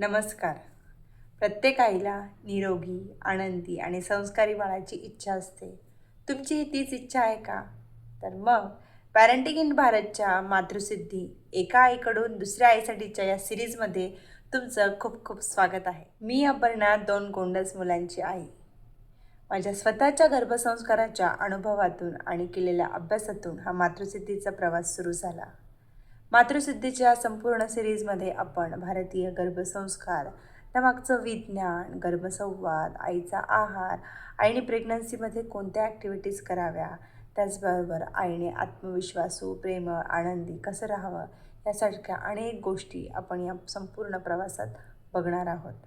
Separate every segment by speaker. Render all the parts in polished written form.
Speaker 1: नमस्कार. प्रत्येक आईला निरोगी, आनंदी आणि संस्कारी बाळाची इच्छा असते. तुमची तीच इच्छा आहे का? तर मग पॅरेंटिंग इन भारतच्या मातृसिद्धी एका आईकडून दुसऱ्या आईसाठीच्या या सिरीजमध्ये तुमचं खूप खूप स्वागत आहे. मी अपर्णा, 2 गोंडस मुलांची आई. माझ्या स्वतःच्या गर्भसंस्काराच्या अनुभवातून आणि केलेल्या अभ्यासातून हा मातृसिद्धीचा प्रवास सुरू झाला. मातृसिद्धीच्या संपूर्ण सिरीजमध्ये आपण भारतीय गर्भसंस्कार, त्यामागचं विज्ञान, गर्भसंवाद, आईचा आहार, आईने प्रेग्नन्सीमध्ये कोणत्या ॲक्टिव्हिटीज कराव्या, त्याचबरोबर आईने आत्मविश्वासू, प्रेमळ, आनंदी कसं राहावं यासारख्या अनेक गोष्टी आपण या संपूर्ण प्रवासात बघणार आहोत.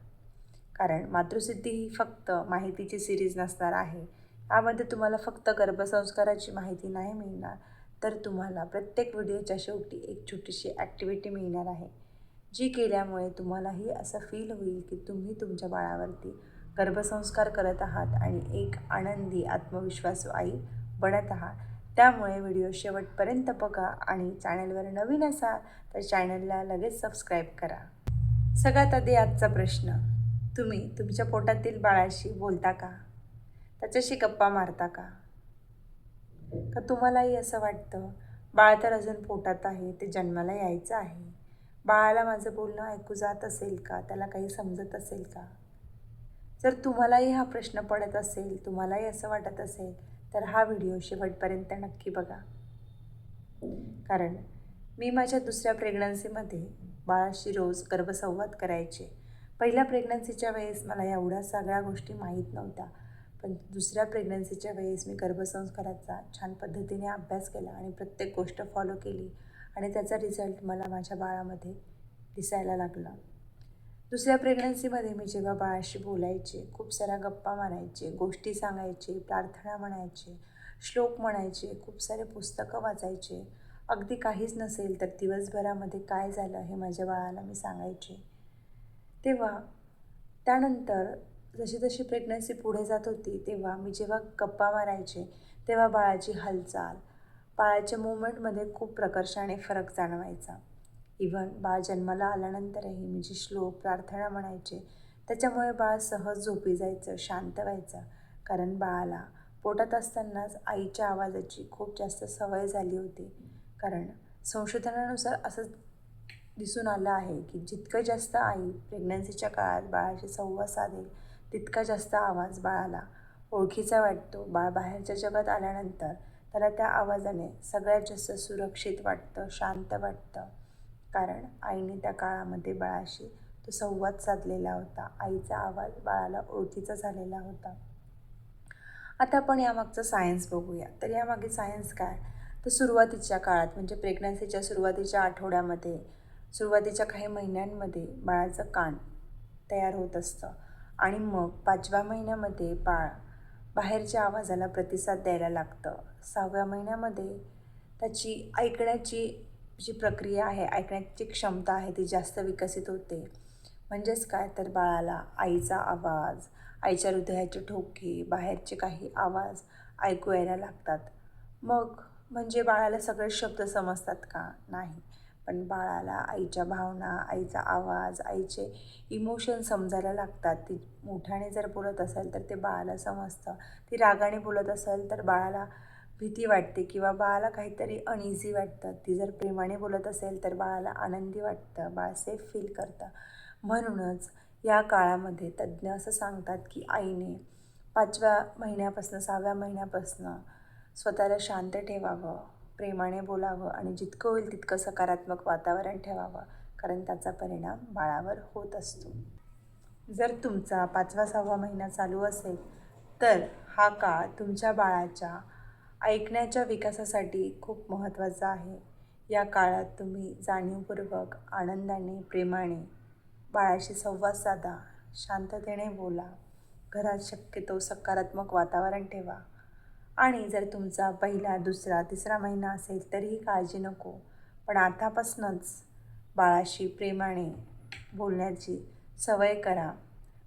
Speaker 1: कारण मातृसिद्धी ही फक्त माहितीची सिरीज नसणार आहे. यामध्ये तुम्हाला फक्त गर्भसंस्काराची माहिती नाही मिळणार, तर तुम्हाला प्रत्येक व्हिडिओच्या शेवटी एक छोटीशी ॲक्टिव्हिटी मिळणार आहे, जी केल्यामुळे तुम्हालाही असं फील होईल की तुम्ही तुमच्या बाळावरती गर्भसंस्कार करत आहात आणि एक आनंदी आत्मविश्वासू आई बनत आहात. त्यामुळे व्हिडिओ शेवटपर्यंत बघा आणि चॅनलवर नवीन असाल तर चॅनलला लगेच सबस्क्राईब करा. सगळ्यात आधी आजचा प्रश्न, तुम्ही तुमच्या पोटातील बाळाशी बोलता का? त्याच्याशी गप्पा मारता का? का तुम्हालाही असं वाटतं, बाळ तर अजून पोटात आहे, ते जन्माला यायचं आहे, बाळाला माझं बोलणं ऐकू जात असेल का? त्याला काही समजत असेल का? जर तुम्हालाही हा प्रश्न पडत असेल, तुम्हालाही असं वाटत असेल, तर हा व्हिडिओ शेवटपर्यंत नक्की बघा. कारण मी माझ्या दुसऱ्या प्रेग्नन्सीमध्ये बाळाशी रोज गर्भसंवाद करायचे. पहिल्या प्रेग्नन्सीच्या वेळेस मला एवढ्या सगळ्या गोष्टी माहीत नव्हत्या, पण दुसऱ्या प्रेग्नन्सीच्या वेळेस मी गर्भसंस्काराचा छान पद्धतीने अभ्यास केला आणि प्रत्येक गोष्ट फॉलो केली आणि त्याचा रिझल्ट मला माझ्या बाळामध्ये दिसायला लागला. दुसऱ्या प्रेग्नन्सीमध्ये मी जेव्हा बाळाशी बोलायचे, खूप साऱ्या गप्पा मारायचे, गोष्टी सांगायचे, प्रार्थना म्हणायचे, श्लोक म्हणायचे, खूप सारे पुस्तकं वाचायचे. अगदी काहीच नसेल तर दिवसभरामध्ये काय झालं हे माझ्या बाळाला मी सांगायचे. तेव्हा त्यानंतर जशी जशी प्रेग्नन्सी पुढे जात होती, तेव्हा मी जेव्हा गप्पा मारायचे, तेव्हा बाळाची हालचाल, बाळाच्या मूवमेंटमध्ये खूप प्रकर्षाने फरक जाणवायचा. इव्हन बाळ जन्माला आल्यानंतरही मी जे श्लोक, प्रार्थना म्हणायचे, त्याच्यामुळे बाळ सहज झोपी जायचं, शांत व्हायचं. कारण बाळाला पोटात असतानाच आईच्या आवाजाची खूप जास्त सवय झाली होती. कारण संशोधनानुसार असं दिसून आलं आहे की जितकं जास्त आई प्रेग्नन्सीच्या काळात बाळाशी संवाद साधेल, तितका जास्त आवाज बाळाला ओळखीचा वाटतो. बाळ बाहेरच्या जगात आल्यानंतर त्याला त्या आवाजाने सगळ्यात जास्त सुरक्षित वाटतं, शांत वाटतं. कारण आईने त्या काळामध्ये बाळाशी तो संवाद साधलेला होता. आईचा आवाज बाळाला ओळखीचा झालेला होता. आता आपण यामागचं सायन्स बघूया. तर यामागे सायन्स काय? तर सुरुवातीच्या काळात म्हणजे प्रेग्नन्सीच्या सुरुवातीच्या आठवड्यामध्ये, सुरुवातीच्या काही महिन्यांमध्ये बाळाचं कान तयार होत असतं आणि मग 5व्या महिन्यामध्ये बाळ बाहेरच्या आवाजाला प्रतिसाद द्यायला लागतं. 6व्या महिन्यामध्ये त्याची ऐकण्याची जी प्रक्रिया आहे, ऐकण्याची क्षमता आहे, ती जास्त विकसित होते. म्हणजेच काय, तर बाळाला आईचा आवाज, आईच्या हृदयाचे ठोके, बाहेरचे काही आवाज ऐकू यायला लागतात. मग म्हणजे बाळाला सगळे शब्द समजतात का? नाही. पण बाळाला आईच्या भावना, आईचा आवाज, आईचे इमोशन समजायला लागतात. ती मोठ्याने जर बोलत असेल तर ते बाळाला समजतं. ती रागाने बोलत असेल तर बाळाला भीती वाटते किंवा बाळाला काहीतरी अनइझी वाटतं. ती जर प्रेमाने बोलत असेल तर बाळाला आनंदी वाटतं, बाळ सेफ फील करतं. म्हणूनच या काळामध्ये तज्ज्ञ असं सांगतात की आईने 5व्या महिन्यापासून 6व्या महिन्यापासून स्वतःला शांत ठेवावं, प्रेमाने बोलावं आणि जितकं होईल तितकं सकारात्मक वातावरण ठेवावं, कारण त्याचा परिणाम बाळावर होत असतो. जर तुमचा 5वा-6वा महिना चालू असेल तर हा काळ तुमच्या बाळाच्या ऐकण्याच्या विकासासाठी खूप महत्त्वाचा आहे. या काळात तुम्ही जाणीवपूर्वक, आनंदाने, प्रेमाने बाळाशी संवाद साधा, शांततेने बोला, घरात शक्यतो सकारात्मक वातावरण ठेवा. आणि जर तुमचा पहिला, दुसरा, तिसरा महिना असेल तरीही काळजी नको. पण आतापासूनच बाळाशी प्रेमाने बोलण्याची सवय करा.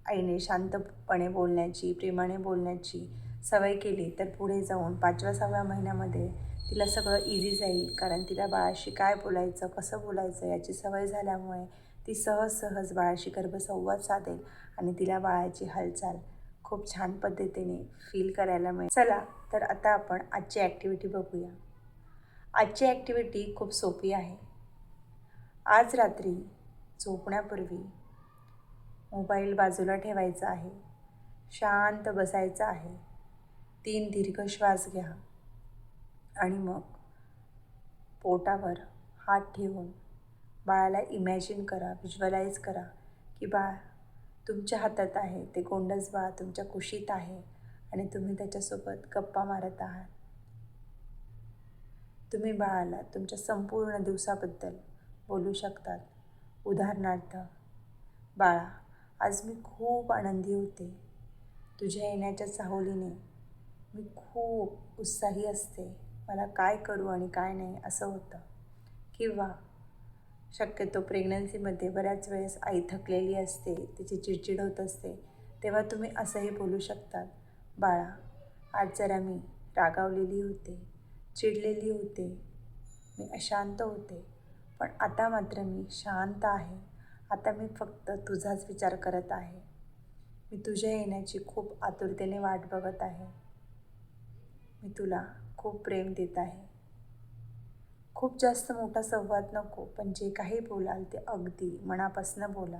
Speaker 1: आईने शांतपणे बोलण्याची, प्रेमाने बोलण्याची सवय केली तर पुढे जाऊन 5व्या-6व्या महिन्यामध्ये तिला सगळं इझी जाईल. कारण तिला बाळाशी काय बोलायचं, कसं बोलायचं याची सवय झाल्यामुळे ती सहज बाळाशी गर्भसंवाद साधेल आणि तिला बाळाची हालचाल खूप छान पद्धतीने फील करायला मिळेल. चला तर आता आपण आजची ॲक्टिव्हिटी बघूया. आजची ॲक्टिव्हिटी खूप सोपी आहे. आज रात्री झोपण्यापूर्वी मोबाईल बाजूला ठेवायचा आहे, शांत बसायचं आहे, 3 दीर्घ श्वास घ्या आणि मग पोटावर हात ठेवून बाळाला इमॅजिन करा, व्हिज्युअलाइज करा की बाळ तुमच्या हातात आहे, ते गोंडस बाळ तुमच्या कुशीत आहे आणि तुम्ही त्याच्यासोबत गप्पा मारत आहात. तुम्ही बाळाला तुमच्या संपूर्ण दिवसाबद्दल बोलू शकतात. उदाहरणार्थ, बाळा, आज मी खूप आनंदी होते. तुझ्या येण्याच्या चाहुलीने मी खूप उत्साही असते. मला काय करू आणि काय नाही असं होतं. किंवा शक्यतो प्रेग्नन्सीमध्ये बऱ्याच वेळेस आई थकलेली असते, तिची चिडचिड होत असते, तेव्हा तुम्ही असंही बोलू शकतात, बाळा, आज जरा मी रागावलेली होते, चिडलेली होते, मी अशांत होते, पण आता मात्र मी शांत आहे. आता मी फक्त तुझाच विचार करत आहे. मी तुझ्या येण्याची खूप आतुरतेने वाट बघत आहे. मी तुला खूप प्रेम देत आहे. खूप जास्त मोठा संवाद नको, पण जे काही बोलाल ते अगदी मनापासून बोला.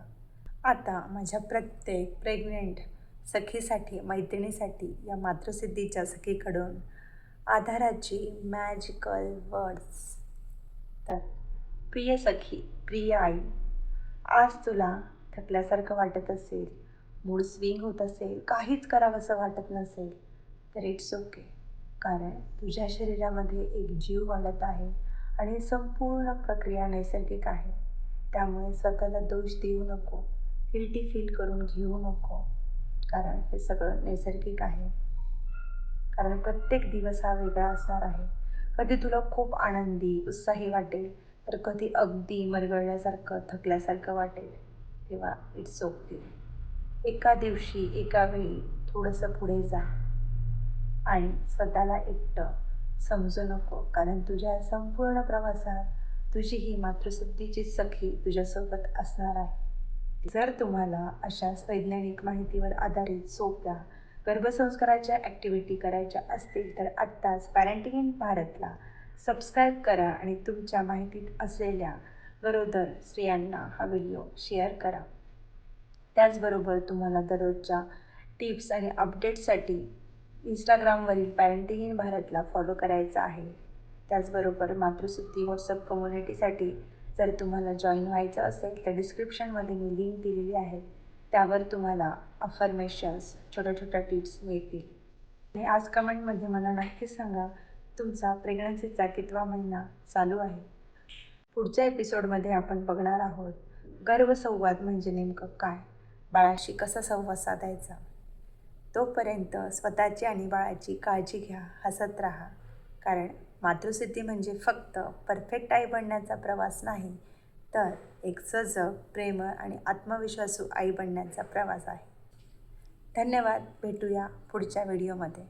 Speaker 1: आता माझ्या प्रत्येक प्रेग्नेंट सखीसाठी, मैत्रिणीसाठी या मातृसिद्धीच्या सखीकडून आधाराची मॅजिकल वर्ड्स. तर प्रिय सखी, प्रिय आई, आज तुला थकल्यासारखं वाटत असेल, मूड स्विंग होत असेल, काहीच करावंसं वाटत नसेल, तर इट्स ओके. कारण तुझ्या शरीरामध्ये एक जीव वाढत आहे आणि संपूर्ण प्रक्रिया नैसर्गिक आहे. त्यामुळे स्वतःला दोष देऊ नको, गिल्टी फील करून घेऊ नको, कारण हे सगळं नैसर्गिक आहे. कारण प्रत्येक दिवस हा वेगळा असणार आहे. कधी तुला खूप आनंदी, उत्साही वाटेल, तर कधी अगदी मरगळल्यासारखं, थकल्यासारखं वाटेल. तेव्हा इट्स ओके. एका दिवशी, एका वेळी थोडंसं पुढे जा आणि स्वतःला एकटं समजू नको, कारण तुझ्या संपूर्ण प्रवासात तुझी ही मातृसिद्धीची सखी तुझ्यासोबत असणार आहे. जर तुम्हाला अशाच वैज्ञानिक माहितीवर आधारित सोप्या गर्भसंस्काराच्या ॲक्टिव्हिटी करायच्या असतील तर आत्ताच पॅरेंटिंग इन भारतला सबस्क्राईब करा आणि तुमच्या माहितीत असलेल्या गरोदर स्त्रियांना हा व्हिडिओ शेअर करा. त्याचबरोबर तुम्हाला दररोजच्या टिप्स आणि अपडेट्ससाठी इंस्टाग्रामवरील पॅरेंटिंग इन भारतला फॉलो करायचं आहे. त्याचबरोबर मातृसिद्धी व्हॉट्सअप कम्युनिटीसाठी जर तुम्हाला जॉईन व्हायचं असेल तर डिस्क्रिप्शनमध्ये मी लिंक दिलेली आहे. त्यावर तुम्हाला अफर्मेशन्स, छोट्या टिप्स मिळतील. आणि आज कमेंटमध्ये मला नक्कीच सांगा, तुमचा प्रेग्नन्सीचा कितवा महिना चालू आहे. पुढच्या एपिसोडमध्ये आपण बघणार आहोत गर्भसंवाद म्हणजे नेमकं काय, बाळाशी कसा संवाद साधायचा. तोपर्यंत स्वतःची आणि बाळाची काळजी घ्या, हसत राहा. कारण मातृसिद्धी म्हणजे फक्त परफेक्ट आई बनण्याचा प्रवास नाही, तर एक सजग, प्रेमळ आणि आत्मविश्वासू आई बनण्याचा प्रवास आहे. धन्यवाद. भेटूया पुढच्या व्हिडिओमध्ये.